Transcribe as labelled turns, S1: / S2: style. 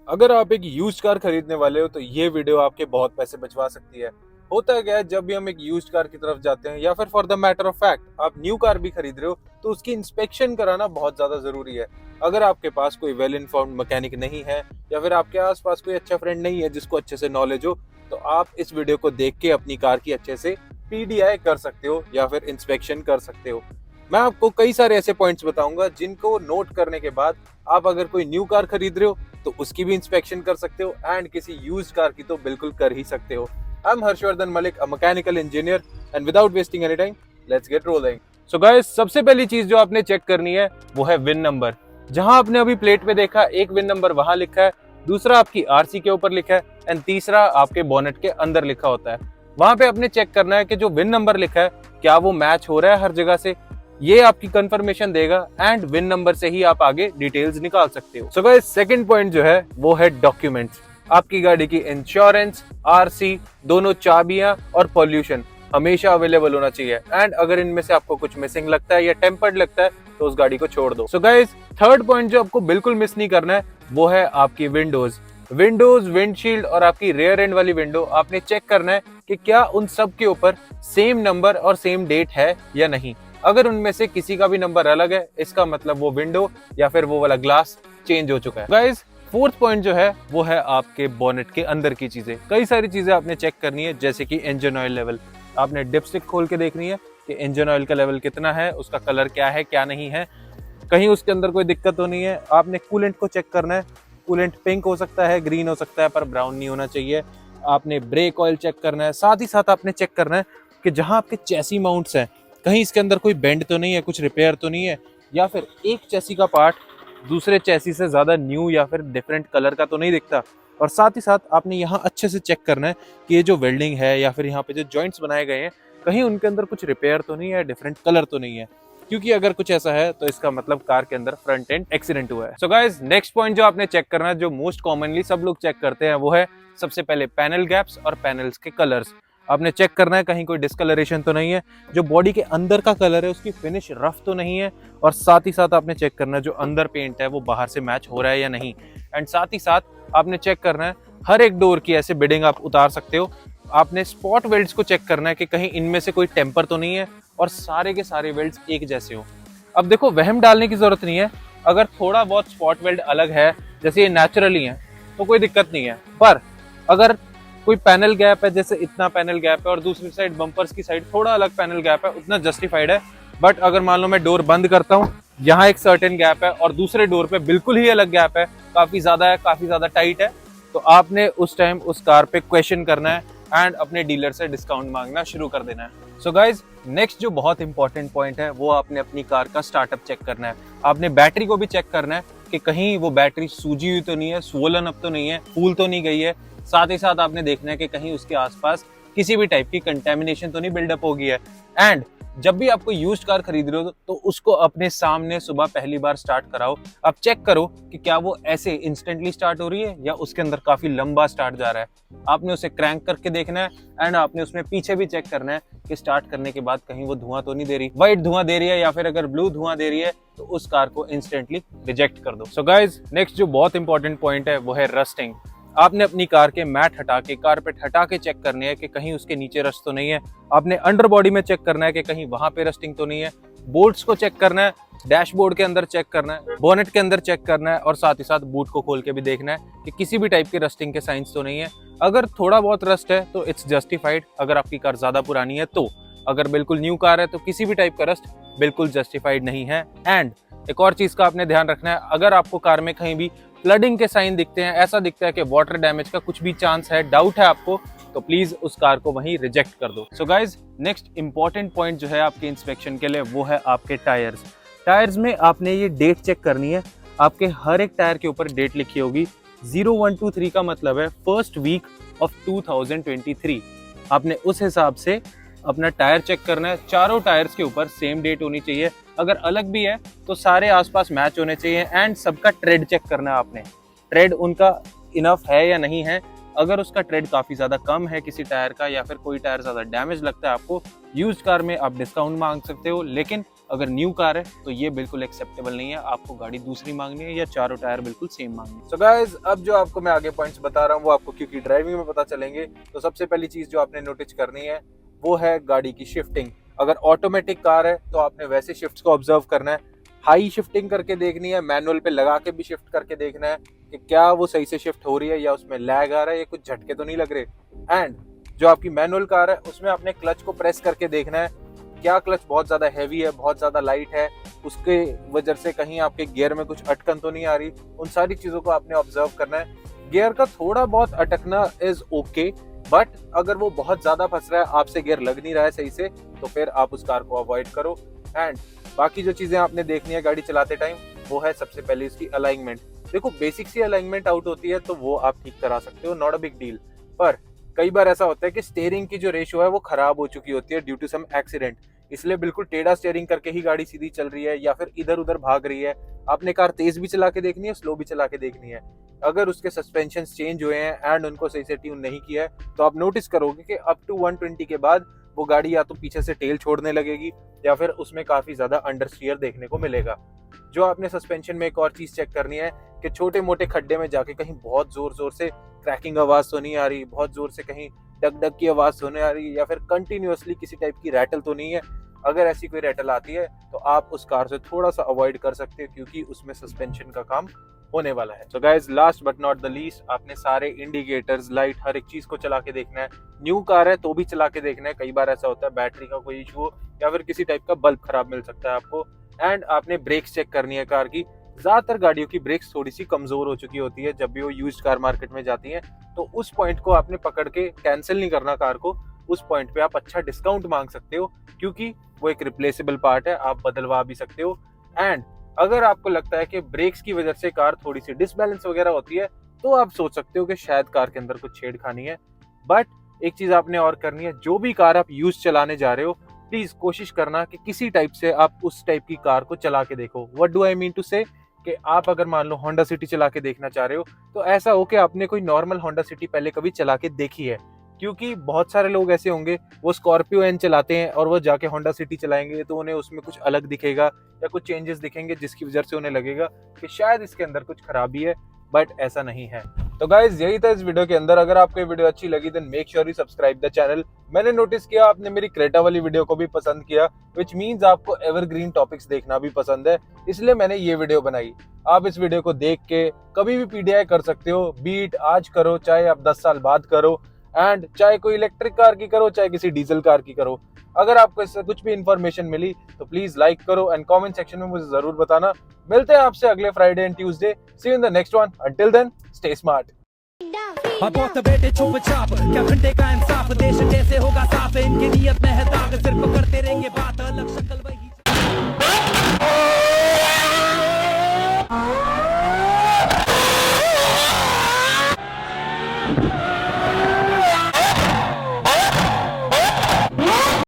S1: अगर आप एक यूज्ड कार खरीदने वाले हो तो ये वीडियो आपके बहुत पैसे बचवा सकती है। होता क्या है, जब भी हम एक यूज्ड कार की तरफ जाते हैं या फिर for the matter of fact आप न्यू कार भी खरीद रहे हो तो उसकी इंस्पेक्शन कराना बहुत ज्यादा जरूरी है। अगर आपके पास कोई वेल इन्फॉर्म्ड मैकेनिक नहीं है या फिर आपके आसपास कोई अच्छा फ्रेंड नहीं है जिसको अच्छे से नॉलेज हो, तो आप इस वीडियो को देख के अपनी कार की अच्छे से PDI कर सकते हो या फिर इंस्पेक्शन कर सकते हो। मैं आपको कई सारे ऐसे पॉइंट्स बताऊंगा जिनको नोट करने के बाद आप अगर कोई न्यू कार खरीद रहे हो तो उसकी भी इंस्पेक्शन कर सकते हो एंड किसी यूज्ड कार की तो बिल्कुल कर ही सकते हो। I am Harshvardhan Malik, a mechanical engineer, and without wasting any time let's get rolling. So guys, सबसे पहली चीज जो आपने चेक करनी है वो है विन नंबर। जहां आपने अभी प्लेट पे देखा एक विन नंबर वहां लिखा है, दूसरा आपकी आरसी के ऊपर लिखा है एंड तीसरा आपके बोनेट के अंदर लिखा होता है। वहां पे आपने चेक करना है कि जो विन नंबर लिखा है क्या वो मैच हो रहा है हर जगह से। ये आपकी कंफर्मेशन देगा एंड विन नंबर से ही आप आगे डिटेल्स निकाल सकते हो। सो गाइस, सेकंड पॉइंट जो है वो है डॉक्यूमेंट्स। आपकी गाड़ी की इंश्योरेंस, आरसी, दोनों चाबियां और पॉल्यूशन हमेशा अवेलेबल होना चाहिए एंड अगर इनमें से आपको कुछ मिसिंग लगता है या टेम्पर्ड लगता है तो उस गाड़ी को छोड़ दो। सो गाइस, थर्ड पॉइंट जो आपको बिल्कुल मिस नहीं करना है वो है आपकी विंडोज। विंडशील्ड और आपकी रेयर एंड वाली विंडो आपने चेक करना है कि क्या उन सब के ऊपर सेम नंबर और सेम डेट है या नहीं। अगर उनमें से किसी का भी नंबर अलग है इसका मतलब वो विंडो या फिर वो वाला ग्लास चेंज हो चुका है। गाइस, फोर्थ पॉइंट जो है वो है आपके बोनेट के अंदर की चीजें। कई सारी चीजें आपने चेक करनी है, जैसे कि इंजन ऑयल लेवल। आपने डिपस्टिक खोल के देखनी है कि इंजन ऑयल का लेवल कितना है, उसका कलर क्या है क्या नहीं है, कहीं उसके अंदर कोई दिक्कत तो नहीं है। आपने कूलेंट को चेक करना है, कूलेंट पिंक हो सकता है, ग्रीन हो सकता है, पर ब्राउन नहीं होना चाहिए। आपने ब्रेक ऑयल चेक करना है, साथ ही साथ आपने चेक करना है कि जहां आपके चैसी माउंट्स हैं कहीं इसके अंदर कोई बेंड तो नहीं है, कुछ रिपेयर तो नहीं है, या फिर एक चैसी का पार्ट दूसरे चैसी से ज्यादा न्यू या फिर डिफरेंट कलर का तो नहीं दिखता। और साथ ही साथ आपने यहाँ अच्छे से चेक करना है कि ये जो वेल्डिंग है या फिर यहाँ पे जो जॉइंट्स बनाए गए हैं कहीं उनके अंदर कुछ रिपेयर तो नहीं है, डिफरेंट कलर तो नहीं है, क्योंकि अगर कुछ ऐसा है तो इसका मतलब कार के अंदर फ्रंट एंड एक्सीडेंट हुआ है। सो गाइस, नेक्स्ट पॉइंट जो आपने चेक करना है, जो मोस्ट कॉमनली सब लोग चेक करते हैं, वो है सबसे पहले पैनल गैप्स और पैनल्स के कलर्स। आपने चेक करना है कहीं कोई डिस्कलरेशन तो नहीं है, जो बॉडी के अंदर का कलर है उसकी फिनिश रफ तो नहीं है, और साथ ही साथ आपने चेक करना है जो अंदर पेंट है वो बाहर से मैच हो रहा है या नहीं। एंड साथ ही साथ आपने चेक करना है हर एक डोर की ऐसे बिडिंग आप उतार सकते हो। आपने स्पॉट वेल्ड्स को चेक करना है कि कहीं इनमें से कोई टेम्पर तो नहीं है और सारे के सारे वेल्ड्स एक जैसे हो। अब देखो, वहम डालने की जरूरत नहीं है, अगर थोड़ा बहुत स्पॉट वेल्ड अलग है जैसे ये नेचुरली है तो कोई दिक्कत नहीं है, पर अगर कोई पैनल गैप है, जैसे इतना पैनल गैप है और दूसरी साइड बम्पर्स की साइड थोड़ा अलग पैनल गैप है, उतना जस्टिफाइड है। बट अगर मान लो मैं डोर बंद करता हूँ, यहाँ एक सर्टेन गैप है और दूसरे डोर पे बिल्कुल ही अलग गैप है, काफी ज्यादा टाइट है, तो आपने उस टाइम उस कार पे क्वेश्चन करना है एंड अपने डीलर से डिस्काउंट मांगना शुरू कर देना है। सो गाइज, नेक्स्ट जो बहुत इंपॉर्टेंट पॉइंट है वो आपने अपनी कार का स्टार्टअप चेक करना है। आपने बैटरी को भी चेक करना है कि कहीं वो बैटरी सूजी हुई तो नहीं है, स्वोलन अप तो नहीं है, फूल तो नहीं गई है। साथ ही साथ आपने देखना है कि कहीं उसके आसपास किसी भी टाइप की कंटेमिनेशन तो नहीं बिल्डअप हो गई है। एंड जब भी आपको यूज्ड कार खरीद रहे हो तो उसको अपने सामने सुबह पहली बार स्टार्ट कराओ। आप चेक करो कि क्या वो ऐसे इंस्टेंटली स्टार्ट हो रही है या उसके अंदर काफी लंबा स्टार्ट जा रहा है। आपने उसे क्रैंक करके देखना है एंड आपने उसमें पीछे भी चेक करना है कि स्टार्ट करने के बाद कहीं वो धुआं तो नहीं दे रही, व्हाइट धुआं दे रही है या फिर अगर ब्लू धुआं दे रही है तो उस कार को इंस्टेंटली रिजेक्ट कर दो। सो गाइज, नेक्स्ट जो बहुत इंपॉर्टेंट पॉइंट है वो है रस्टिंग। आपने अपनी कार के मैट हटा के, कारपेट हटा के चेक करने है कि कहीं उसके नीचे रस्ट तो नहीं है। आपने अंडर बॉडी में चेक करना है कि कहीं वहां पे रस्टिंग तो नहीं है। बोल्ट्स को चेक करना है, डैशबोर्ड के अंदर चेक करना है, बोनेट के अंदर चेक करना है, और साथ ही साथ बूट को खोल के भी देखना है कि किसी भी टाइप के रस्टिंग के साइंस तो नहीं है। अगर थोड़ा बहुत रस्ट है तो इट्स जस्टिफाइड, अगर आपकी कार ज्यादा पुरानी है तो। अगर बिल्कुल न्यू कार है तो किसी भी टाइप का रस्ट बिल्कुल जस्टिफाइड नहीं है। एंड एक और चीज का आपने ध्यान रखना है, अगर आपको कार में कहीं भी फ्लडिंग के साइन दिखते हैं, ऐसा दिखता है कि वाटर डैमेज का कुछ भी चांस है, डाउट है आपको, तो प्लीज उस कार को वहीं रिजेक्ट कर दो। So guys, next important point जो है आपके इंस्पेक्शन के लिए वो है आपके टायर्स। टायर्स में आपने ये डेट चेक करनी है। आपके हर एक टायर के ऊपर डेट लिखी होगी। 0123 का मतलब है फर्स्ट वीक ऑफ 2023। आपने उस हिसाब से अपना टायर चेक करना है। चारों टायर्स के ऊपर सेम डेट होनी चाहिए, अगर अलग भी है तो सारे आसपास मैच होने चाहिए। एंड सबका ट्रेड चेक करना है आपने, ट्रेड उनका इनफ है या नहीं है। अगर उसका ट्रेड काफी ज्यादा कम है किसी टायर का, या फिर कोई टायर ज्यादा डैमेज लगता है आपको, यूज्ड कार में आप डिस्काउंट मांग सकते हो, लेकिन अगर न्यू कार है तो ये बिल्कुल एक्सेप्टेबल नहीं है, आपको गाड़ी दूसरी मांगनी है या चारों टायर बिल्कुल सेम मांगनी है। सो गाइस, अब जो आपको मैं आगे पॉइंट्स बता रहा हूँ वो आपको क्योंकि ड्राइविंग में पता चलेंगे। तो सबसे पहली चीज जो आपने नोटिस करनी है वो है गाड़ी की शिफ्टिंग। अगर ऑटोमेटिक कार है तो आपने वैसे शिफ्ट्स को ऑब्जर्व करना है, हाई शिफ्टिंग करके देखनी है, मैनुअल पे लगा के भी शिफ्ट करके देखना है कि क्या वो सही से शिफ्ट हो रही है या उसमें लैग आ रहा है या कुछ झटके तो नहीं लग रहे। एंड जो आपकी मैनुअल कार है उसमें आपने क्लच को प्रेस करके देखना है, क्या क्लच बहुत ज्यादा हैवी है, बहुत ज्यादा लाइट है, उसके वजह से कहीं आपके गियर में कुछ अटकन तो नहीं आ रही। उन सारी चीजों को आपने ऑब्जर्व करना है। गियर का थोड़ा बहुत अटकना इज ओके, बट अगर वो बहुत ज्यादा फंस रहा है, आपसे गियर लग नहीं रहा है सही से, तो फिर आप उस कार को अवॉइड करो। एंड बाकी जो चीजें आपने देखनी है गाड़ी चलाते टाइम वो है सबसे पहले इसकी अलाइनमेंट। देखो बेसिक सी अलाइनमेंट आउट होती है तो वो आप ठीक करा सकते हो, नॉट अ बिग डील। पर कई बार ऐसा होता है कि स्टीयरिंग की जो रेशियो है वो खराब हो चुकी होती है ड्यू टू सम एक्सीडेंट, इसलिए बिल्कुल टेढ़ा स्टीयरिंग करके ही गाड़ी सीधी चल रही है या फिर इधर उधर भाग रही है। आपने कार तेज भी चला के देखनी है, स्लो भी चला के देखनी है। अगर उसके सस्पेंशन चेंज हुए हैं एंड उनको सही से ट्यून नहीं किया है तो आप नोटिस करोगे कि अप टू 120 के बाद वो गाड़ी या तो पीछे से टेल छोड़ने लगेगी या फिर उसमें काफी ज्यादा अंडर स्टीयर देखने को मिलेगा। जो आपने सस्पेंशन में एक और चीज चेक करनी है कि छोटे मोटे खड्डे में जाके कहीं बहुत जोर जोर से क्रैकिंग आवाज तो नहीं आ रही, बहुत जोर से कहीं डग डग की आवाज होने आ रही है या फिर कंटिन्यूअसली किसी टाइप की रैटल तो नहीं है। अगर ऐसी कोई रैटल आती है तो आप उस कार से थोड़ा सा अवॉइड कर सकते हो क्योंकि उसमें सस्पेंशन का काम होने वाला है। So guys, last but not the least, आपने सारे इंडिकेटर्स, लाइट, हर एक चीज को चला के देखना है। न्यू कार है तो भी चला के देखना है, कई बार ऐसा होता है बैटरी का कोई इशू हो या फिर किसी टाइप का बल्ब खराब मिल सकता है आपको। एंड आपने ब्रेक्स चेक करनी है कार की। ज्यादातर गाड़ियों की ब्रेक्स थोड़ी सी कमजोर हो चुकी होती है जब भी वो यूज्ड कार मार्केट में जाती है, तो उस पॉइंट को आपने पकड़ के कैंसिल नहीं करना कार को। उस पॉइंट पे आप अच्छा डिस्काउंट मांग सकते हो क्योंकि वो एक रिप्लेसेबल पार्ट है, आप बदलवा भी सकते हो। एंड अगर आपको लगता है कि ब्रेक्स की वजह से कार थोड़ी सी डिसबैलेंस वगैरह होती है तो आप सोच सकते हो कि शायद कार के अंदर कुछ छेड़खानी है। बट एक चीज आपने और करनी है, जो भी कार आप यूज चलाने जा रहे हो प्लीज कोशिश करना कि किसी टाइप से आप उस टाइप की कार को चला के देखो। What do I mean to say, कि आप अगर मान लो होंडा सिटी चला के देखना चाह रहे हो तो ऐसा हो कि आपने कोई नॉर्मल होंडा सिटी पहले कभी चला के देखी है। क्योंकि बहुत सारे लोग ऐसे होंगे वो स्कॉर्पियो एन चलाते हैं और वो जाके होंडा सिटी चलाएंगे तो उन्हें उसमें कुछ अलग दिखेगा या कुछ चेंजेस दिखेंगे जिसकी वजह से उन्हें लगेगा कि शायद इसके अंदर कुछ खराबी है, बट ऐसा नहीं है। तो गाइज यही था इस वीडियो के अंदर। अगर आपको ये वीडियो अच्छी लगी then make sure you subscribe the channel. मैंने नोटिस किया आपने मेरी क्रेटा वाली वीडियो को भी पसंद किया, विच मीन्स आपको एवरग्रीन टॉपिक्स देखना भी पसंद है, इसलिए मैंने ये वीडियो बनाई। आप इस वीडियो को देख के कभी भी पीडीआई कर सकते हो, बीट आज करो चाहे आप 10 साल बाद करो, एंड चाहे कोई इलेक्ट्रिक कार की करो चाहे किसी डीजल कार की करो। अगर आपको इससे कुछ भी इंफॉर्मेशन मिली तो प्लीज लाइक करो एंड कमेंट सेक्शन में मुझे जरूर बताना। मिलते हैं आपसे अगले Friday and Tuesday. See you in the next one. Until then stay smart.
S2: बहुत बेटे चुप चाप, क्या घंटे का इंसाफ, देश कैसे होगा साफ, इनकी नियत में है दाग, सिर्फ करते रहेंगे बात, अलग शक्ल वही।